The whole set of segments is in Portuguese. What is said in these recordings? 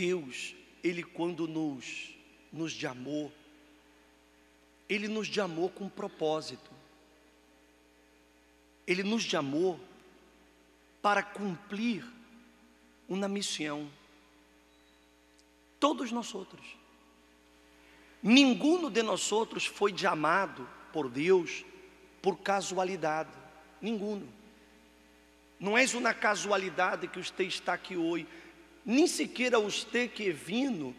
Deus, Ele quando nos chamou, Ele nos chamou com propósito. Ele nos chamou para cumprir uma missão. Todos nós outros. Nenhum de nós outros foi chamado por Deus por casualidade. Nenhum. Não é uma casualidade que você está aqui hoje. Nem sequer você que é vindo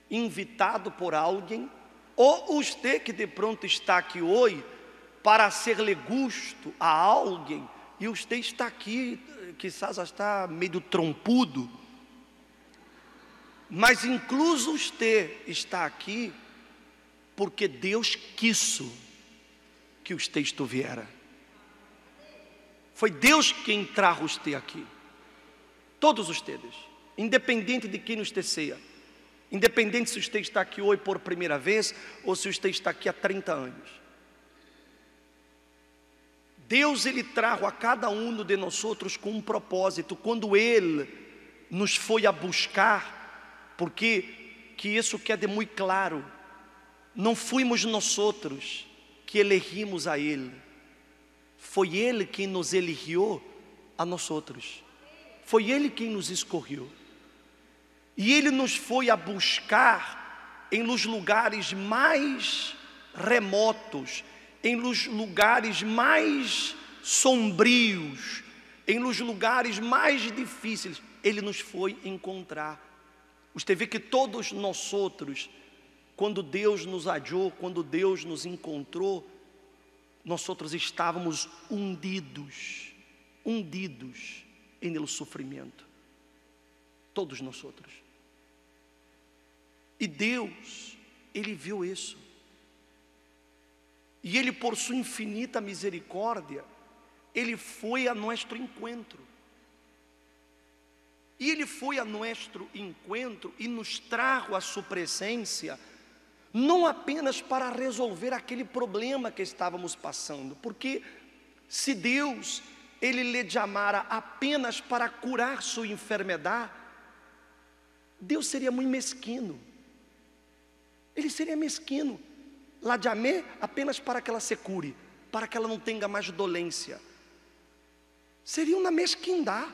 invitado por alguém, ou você que de pronto está aqui hoje para ser-lhe gosto a alguém, e você está aqui, quizás está meio trompudo, mas incluso você está aqui porque Deus quis que você estivesse. Foi Deus quem trajo você aqui. Todos vocês, independente de quem você seja, independente se você está aqui hoje por primeira vez ou se você está aqui há 30 anos. Deus, Ele trajo a cada um de nós outros com um propósito. Quando Ele nos foi a buscar, porque que isso quede muito claro, não fomos nós outros que elegimos a Ele, foi Ele quem nos elegeu a nós outros, foi Ele quem nos escolheu, e Ele nos foi a buscar em nos lugares mais remotos, em nos lugares mais sombrios, em nos lugares mais difíceis. Ele nos foi encontrar. Você vê que todos nós outros, quando Deus nos achou, quando Deus nos encontrou, nós outros estávamos hundidos em sofrimento. Todos nós outros. E Deus, Ele viu isso. E Ele, por sua infinita misericórdia, Ele foi a nosso encontro. E Ele foi a nosso encontro e nos trajo a sua presença, não apenas para resolver aquele problema que estávamos passando, porque se Deus, Ele lhe chamara apenas para curar sua enfermidade, Deus seria muito mesquino. Ele seria mesquino. La chamei apenas para que ela se cure, para que ela não tenha mais dolência. Seria uma mesquindade.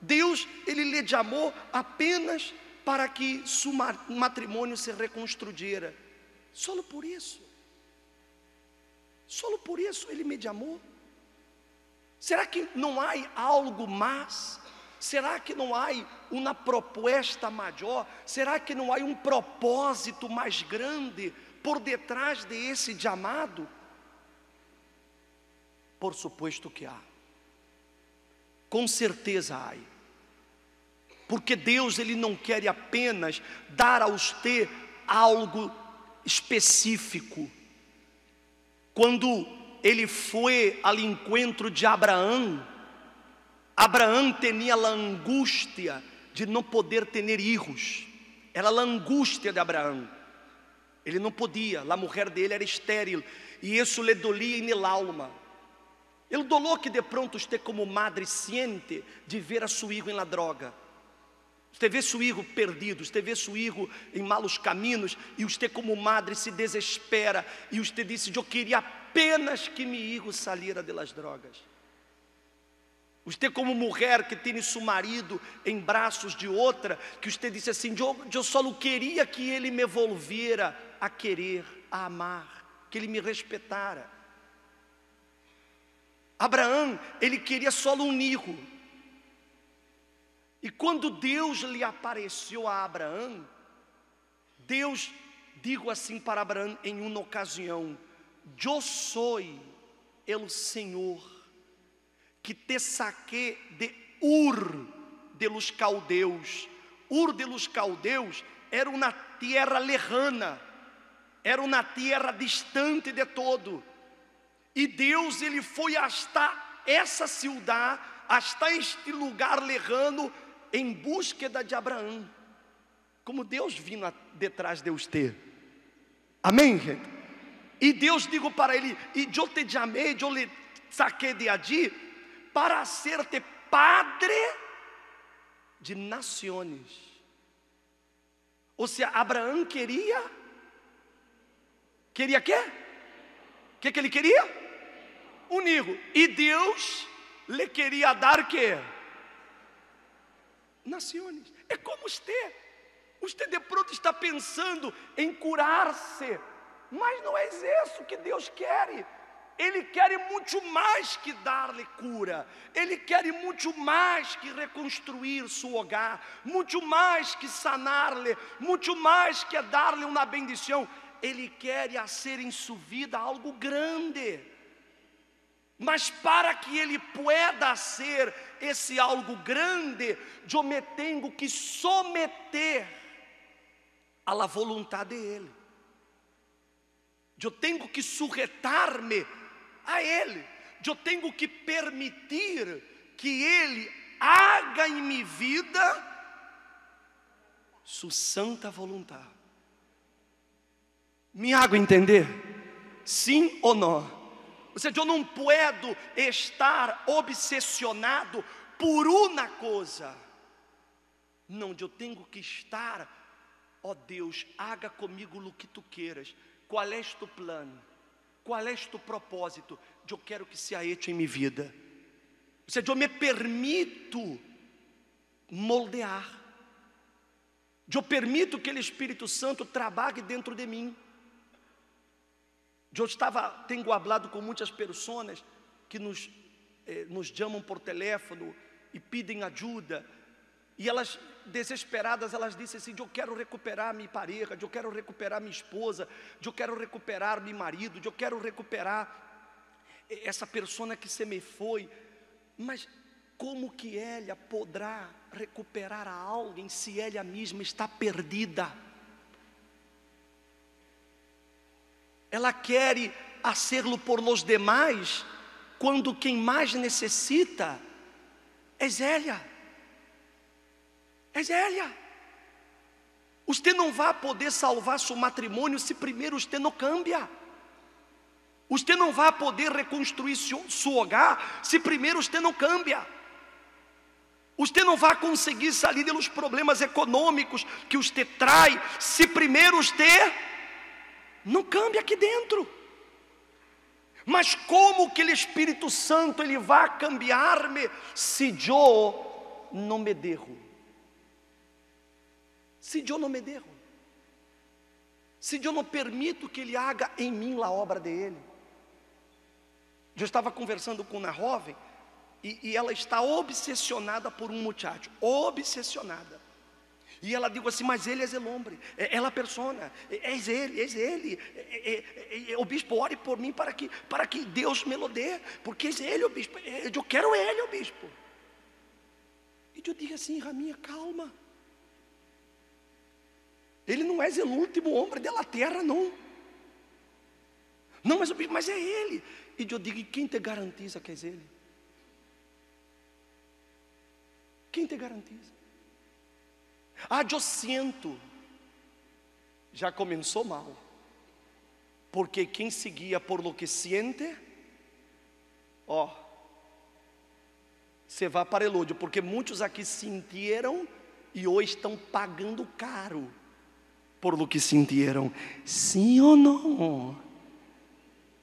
Deus, Ele lhe chamou apenas para que seu matrimônio se reconstruíra. Só por isso. Só por isso Ele me chamou. Será que não há algo mais? Será que não há uma proposta maior? Será que não há um propósito mais grande por detrás desse chamado? Por supuesto que há. Com certeza há. Porque Deus, Ele não quer apenas dar a você algo específico. Quando Ele foi ao encontro de Abraão, Abraão tinha a angústia de não poder ter filhos. Era a angústia de Abraão. Ele não podia, a mulher dele era estéril, e isso lhe dolia em alma. Ele dolou que de pronto você como madre sente de ver a seu filho na droga. Você vê seu filho perdido, você vê seu filho em malos caminhos, e você como madre se desespera, e você diz: eu queria apenas que meu filho saíra das drogas. Você como mulher que tem seu marido em braços de outra, que você disse assim: eu só não queria que ele me volviera a querer, a amar, que ele me respeitara. Abraão, ele queria só um filho. E quando Deus lhe apareceu a Abraão, Deus digo assim para Abraão em uma ocasião: eu sou o Senhor que te saquei de Ur de los caldeus. Ur de los caldeus era uma terra lejana, era uma terra distante de todo. E Deus, Ele foi hasta essa cidade, hasta este lugar lejano, em búsqueda de Abraão. Como Deus vinha detrás de você. Amém, gente? E Deus digo para ele: e eu te chamei, eu lhe saquei de allí, para ser-te padre de nações. Ou seja, Abraão queria quê? O que ele queria? Um hijo. E Deus lhe queria dar quê? Nações. É como você de pronto está pensando em curar-se, mas não é isso que Deus quer. Ele quer muito mais que dar-lhe cura. Ele quer muito mais que reconstruir seu hogar, muito mais que sanar-lhe, muito mais que dar-lhe uma bendição. Ele quer fazer em sua vida algo grande. Mas para que ele pueda ser esse algo grande, eu me tenho que someter à la vontade dele. Eu tenho que sujeitar-me a ele. Eu tenho que permitir que ele haga em minha vida sua santa vontade. Me hago entender? Sim ou não? Ou seja, eu não puedo estar obsessionado por uma coisa. Não, eu tenho que estar, ó Deus, haga comigo o que tu queiras. Qual é tu plano? Qual é tu propósito? Eu quero que se hecho em minha vida. Ou seja, eu me permito moldear. Eu permito que o Espírito Santo trabalhe dentro de mim. Eu tenho falado com muitas pessoas que nos chamam por teléfono e pedem ajuda. E elas, desesperadas, elas dizem assim: eu quero recuperar minha pareja, eu quero recuperar minha esposa, eu quero recuperar meu marido, eu quero recuperar essa pessoa que se me foi. Mas como que ela poderá recuperar a alguém se ela mesma está perdida? Ela quer hacerlo por los demais, quando quem mais necessita é ela. É ela. Você não vai poder salvar seu matrimônio se primeiro você não cambia. Você não vai poder reconstruir seu hogar se primeiro você não cambia. Você não vai conseguir sair dos problemas econômicos que você traz se primeiro você não cambia aqui dentro. Mas como que o Espírito Santo ele vai cambiar-me se eu não me derro? Se eu não me derro, se eu não permito que ele haga em mim a obra dele. Eu estava conversando com uma jovem e ela está obsessionada por um muchacho, obsessionada. E ela diz assim: mas ele é o homem, é a persona, é ele. O bispo, ore por mim para que Deus me lo dê, porque é ele o bispo, eu quero ele o bispo. E eu digo assim: Raminha, calma. Ele não é o último homem da terra, não. Não, mas o bispo, mas é ele. E eu digo: e quem te garantiza que é ele? Quem te garantiza? Eu sinto. Já começou mal. Porque quem se guia por lo que siente, você vai para el ódio. Porque muitos aqui sentiram e hoje estão pagando caro por lo que sentiram. Sim ou não?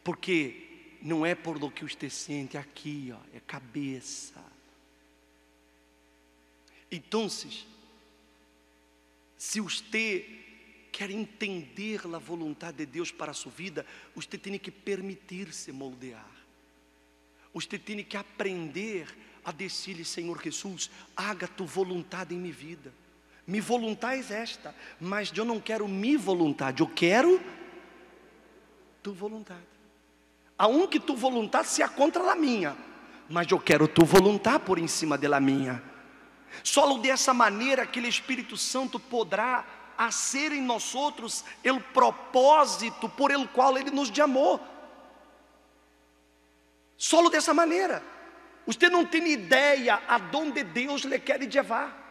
Porque não é por lo que você sente aqui, é cabeça. Então, se você quer entender a vontade de Deus para a sua vida, você tem que permitir-se moldear. Você tem que aprender a dizer-lhe: Senhor Jesus, haga tu vontade em minha vida. Minha vontade é esta, mas eu não quero minha vontade, eu quero tu vontade. Aunque tu vontade seja contra a minha, mas eu quero tu vontade por em cima da minha. Só dessa maneira que o Espírito Santo poderá fazer em nós outros o propósito por el qual Ele nos chamou. Só dessa maneira. Você não tem ideia aonde Deus lhe quer levar.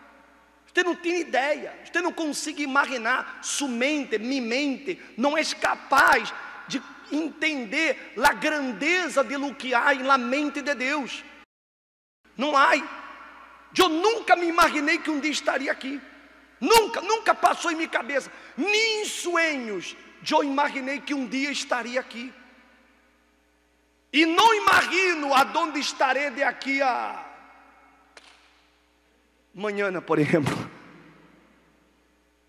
Você não tem ideia. Você não consegue imaginar. Sua mente, minha mente, não é capaz de entender a grandeza de lo que há na mente de Deus. Não há. Eu nunca me imaginei que um dia estaria aqui. Nunca passou em minha cabeça, nem em sonhos, eu imaginei que um dia estaria aqui. E não imagino aonde estarei daqui a amanhã, por exemplo.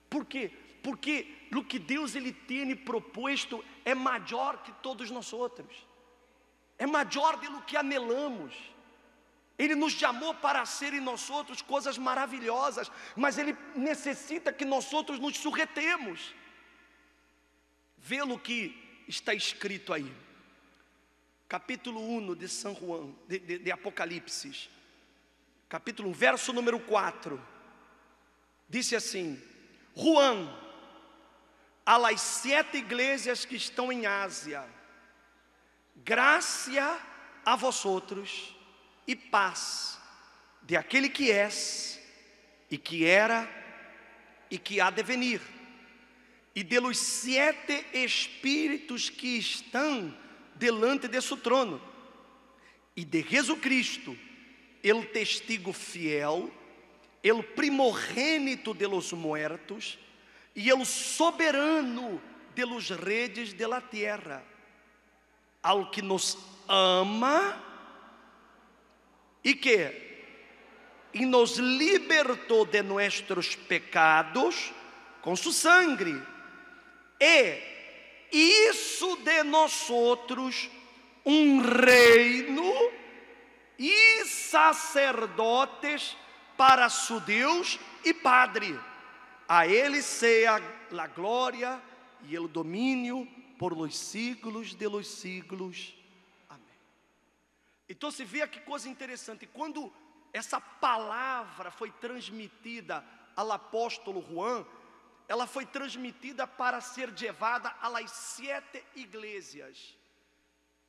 Por quê? Porque o que Deus ele tem proposto é maior que todos nós outros. É maior do que anelamos. Ele nos chamou para ser em nós outros coisas maravilhosas, mas Ele necessita que nós outros nos surretemos. Vê o que está escrito aí. Capítulo 1 de São João, de Apocalipse. Capítulo 1, verso número 4. Disse assim: Juan, a las 7 igrejas que estão em Ásia, graça a vosotros e paz de aquele que és, e que era, e que há de venir, e de los 7 espíritos que estão delante de seu trono, e de Jesus Cristo, el testigo fiel, el primogênito de los muertos, e el soberano de los redes de la tierra, ao que nos ama, e nos libertou de nossos pecados com sua sangre, e isso de nós outros reino e sacerdotes para su Deus e Padre. A Ele seja a glória e o domínio por los siglos de los siglos. Então se vê que coisa interessante, quando essa palavra foi transmitida ao apóstolo Juan, ela foi transmitida para ser levada a las 7 igrejas.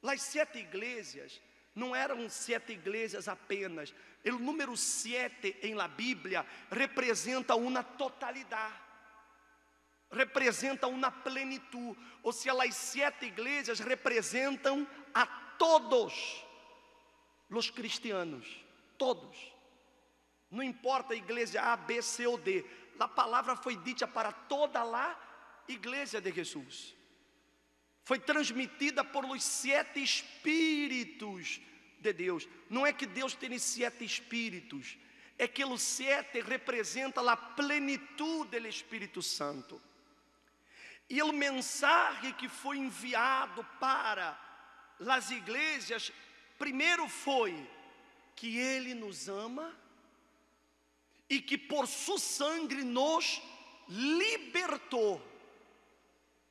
Las 7 igrejas não eram 7 igrejas apenas, o número 7 em la Bíblia representa uma totalidade, representa uma plenitude, ou seja, as 7 igrejas representam a todos os cristianos, todos, não importa a igreja A, B, C ou D, a palavra foi dita para toda a igreja de Jesus, foi transmitida por os 7 espíritos de Deus. Não é que Deus tem 7 espíritos, é que os 7 representa a plenitude do Espírito Santo. E o mensagem que foi enviado para as igrejas, primeiro foi que Ele nos ama e que por sua sangue nos libertou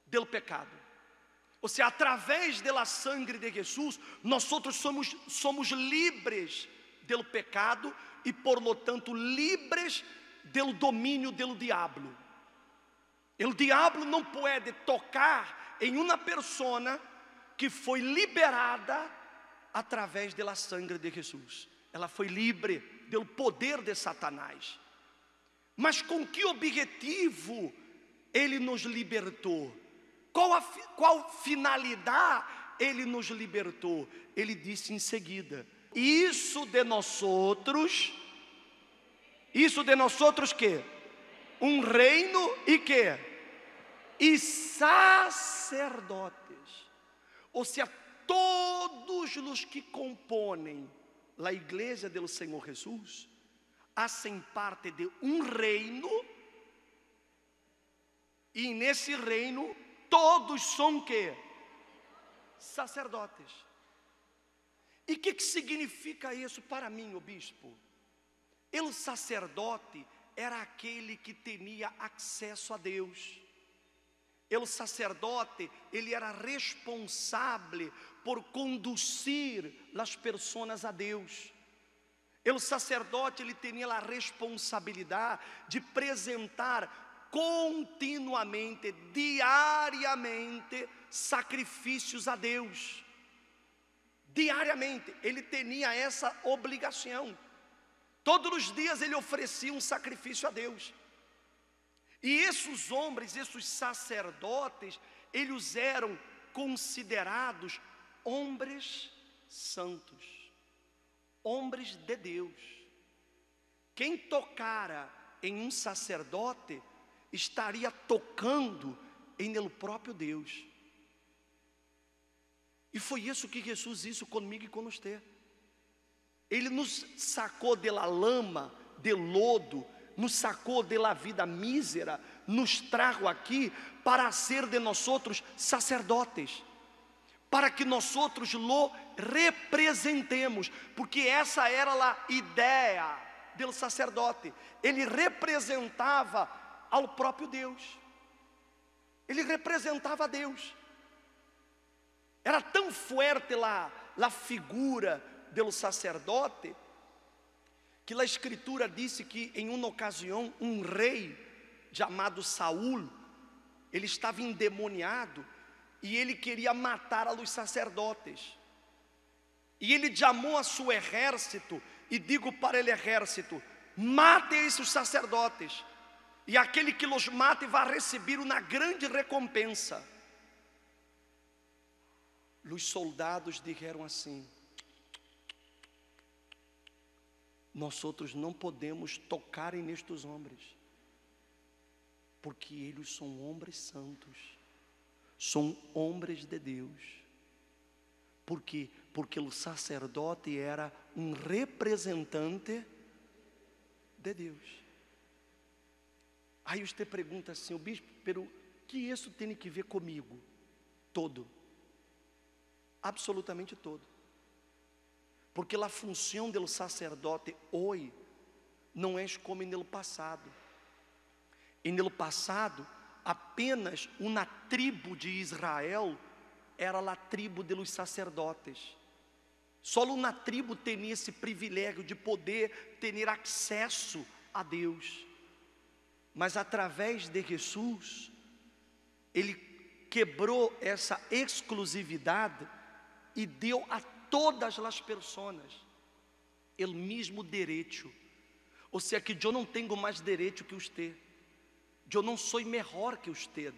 do pecado. Ou seja, através da sangue de Jesus, nós outros somos livres do pecado e por lo tanto livres do domínio do diabo. O diabo não pode tocar em uma pessoa que foi liberada através da sangue de Jesus. Ela foi livre do poder de Satanás. Mas com que objetivo Ele nos libertou? Qual finalidade Ele nos libertou? Ele disse em seguida: isso de nós outros que? Reino e que? E sacerdotes. Ou seja, todos os que compõem a igreja do Senhor Jesus fazem parte de reino, e nesse reino todos são que? Sacerdotes. E o que significa isso para mim, o bispo? O sacerdote era aquele que tinha acesso a Deus. O sacerdote, ele era responsável por conduzir as pessoas a Deus. O sacerdote, ele tinha a responsabilidade de apresentar continuamente, diariamente, sacrifícios a Deus. Diariamente, ele tinha essa obrigação. Todos os dias ele oferecia um sacrifício a Deus. E esses homens, esses sacerdotes, eles eram considerados homens santos, homens de Deus. Quem tocara em um sacerdote, estaria tocando em el próprio Deus. E foi isso que Jesus hizo comigo e com você. Ele nos sacou de la lama, de lodo, nos sacou de la vida mísera, nos trajo aqui para ser de nós outros sacerdotes, para que nós outros lo representemos, porque essa era a ideia do sacerdote. Ele representava ao próprio Deus, ele representava a Deus. Era tão forte a figura do sacerdote, que a escritura disse que em uma ocasião um rei chamado Saul, ele estava endemoniado e ele queria matar a los sacerdotes. E ele chamou a seu exército e digo para ele exército: mate esses sacerdotes, e aquele que los mate vai receber uma grande recompensa. Os soldados disseram assim: nós outros não podemos tocar nestes homens, porque eles são homens santos, são homens de Deus. Por quê? Porque o sacerdote era um representante de Deus. Aí você pergunta assim: o bispo, pero que isso tem que ver comigo? Todo, absolutamente todo. Porque a função do sacerdote hoje não é como no passado. E no passado, apenas uma tribo de Israel era a tribo dos sacerdotes. Só uma tribo tinha esse privilégio de poder ter acesso a Deus. Mas através de Jesus, Ele quebrou essa exclusividade e deu a todas as pessoas o mesmo direito. Ou seja, que eu não tenho mais direito que você, eu não sou melhor que você.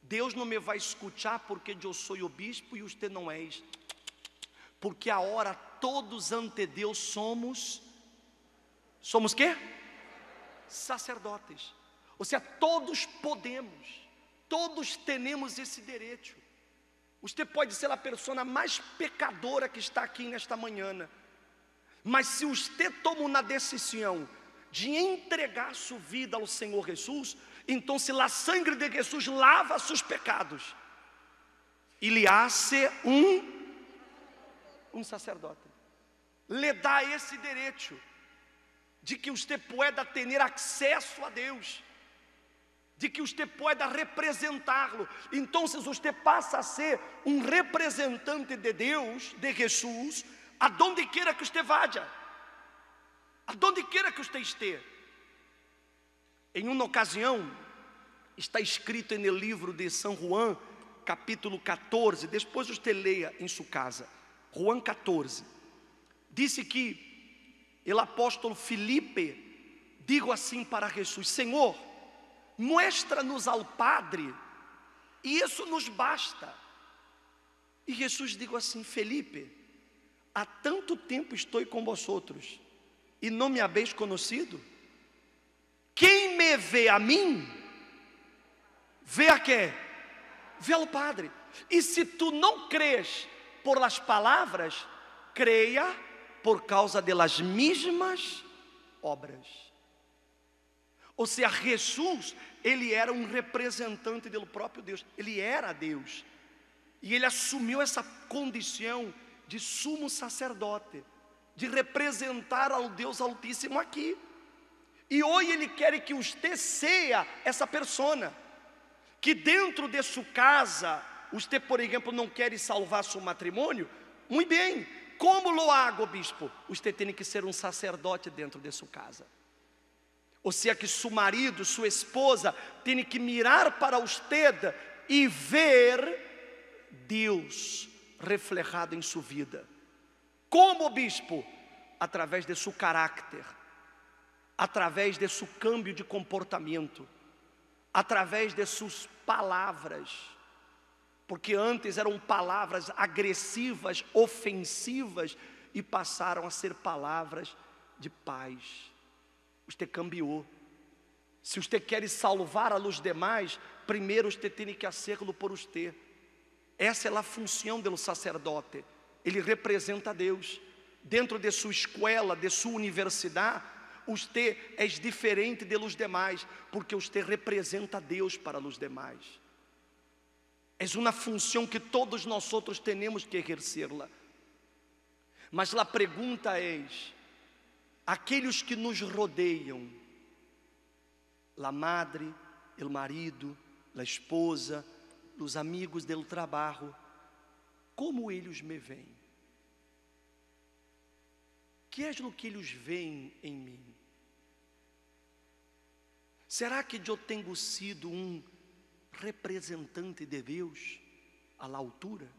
Deus não me vai escutar porque eu sou o bispo e você não és. Porque agora todos ante Deus somos quê? Sacerdotes. Ou seja, todos podemos, todos temos esse direito. Você pode ser a pessoa mais pecadora que está aqui nesta manhã, mas se você toma uma decisão de entregar sua vida ao Senhor Jesus, então se a sangue de Jesus lava seus pecados, Ele hace um sacerdote, lhe dá esse direito de que você pueda ter acesso a Deus, de que você pueda representá-lo. Então você passa a ser um representante de Deus, de Jesus, aonde queira que você vá, aonde queira que você esteja. Em uma ocasião, está escrito no livro de São Juan, capítulo 14, depois você leia em sua casa, Juan 14, disse que o apóstolo Filipe digo assim para Jesus: Senhor, mostra-nos ao Padre, e isso nos basta. E Jesus digo assim: Felipe, há tanto tempo estou com vosotros, e não me habéis conhecido? Quem me vê a mim, vê a quê? Vê ao Padre. E se tu não crês por las palavras, creia por causa delas mesmas obras. Ou seja, Jesus, Ele era um representante do próprio Deus. Ele era Deus. E Ele assumiu essa condição de sumo sacerdote, de representar ao Deus Altíssimo aqui. E hoje Ele quer que você seja essa pessoa, que dentro de sua casa, você, por exemplo, não quer salvar seu matrimônio. Muito bem, como lo hago, bispo? Você tem que ser um sacerdote dentro de sua casa. Ou seja, que seu marido, sua esposa, tem que mirar para você e ver Deus reflejado em sua vida. Como, bispo? Através de seu caráter, através de seu câmbio de comportamento, através de suas palavras, porque antes eram palavras agressivas, ofensivas, e passaram a ser palavras de paz. Você cambiou. Se você quer salvar a los demais, primeiro você tem que hacerlo por você. Essa é a função do sacerdote. Ele representa a Deus. Dentro de sua escola, de sua universidade, você é diferente de los demais, porque você representa a Deus para os demais. É uma função que todos nós outros temos que exercerla. Mas a pergunta é: aqueles que nos rodeiam, a madre, o marido, a esposa, os amigos do trabalho, como eles me veem? Que é o que eles veem em mim? Será que eu tenho sido um representante de Deus à la altura?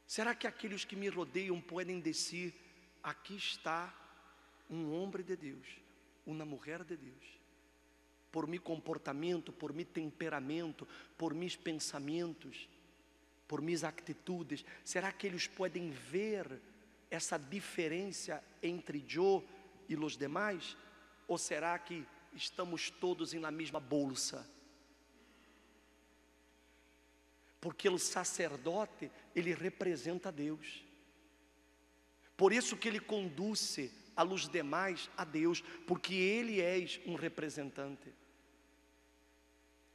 Será que aqueles que me rodeiam podem dizer: aqui está um homem de Deus, uma mulher de Deus? Por meu comportamento, por meu temperamento, por meus pensamentos, por minhas atitudes, será que eles podem ver essa diferença entre eu e os demais? Ou será que estamos todos na mesma bolsa? Porque o sacerdote, ele representa a Deus. Por isso que ele conduz a los demais a Deus, porque ele é um representante.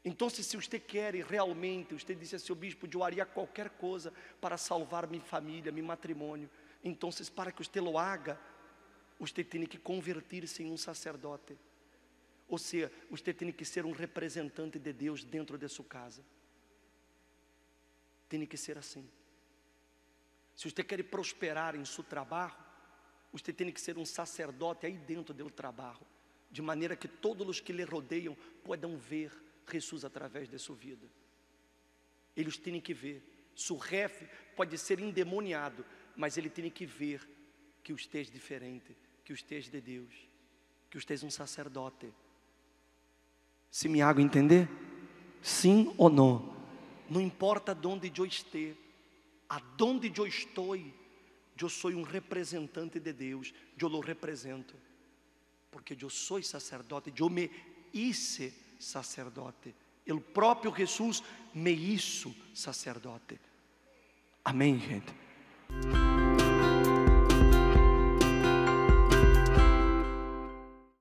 Então, se você quer realmente, você disse assim: o bispo, eu faria qualquer coisa para salvar minha família, meu matrimônio. Então, para que você lo haga, você tem que convertir-se em um sacerdote. Ou seja, você tem que ser um representante de Deus dentro de sua casa. Tem que ser assim. Se você quer prosperar em seu trabalho, você tem que ser um sacerdote aí dentro do trabalho, de maneira que todos os que lhe rodeiam possam ver Jesus através de sua vida. Eles têm que ver. Seu chefe pode ser endemoniado, mas ele tem que ver que você é diferente, que você é de Deus, que você é um sacerdote. Se me hago entender? Sim ou não? Não importa onde eu esteja, aonde eu estou, eu sou um representante de Deus, eu lo represento, porque eu sou sacerdote, eu me hice sacerdote, o próprio Jesus me hizo sacerdote. Amém, gente?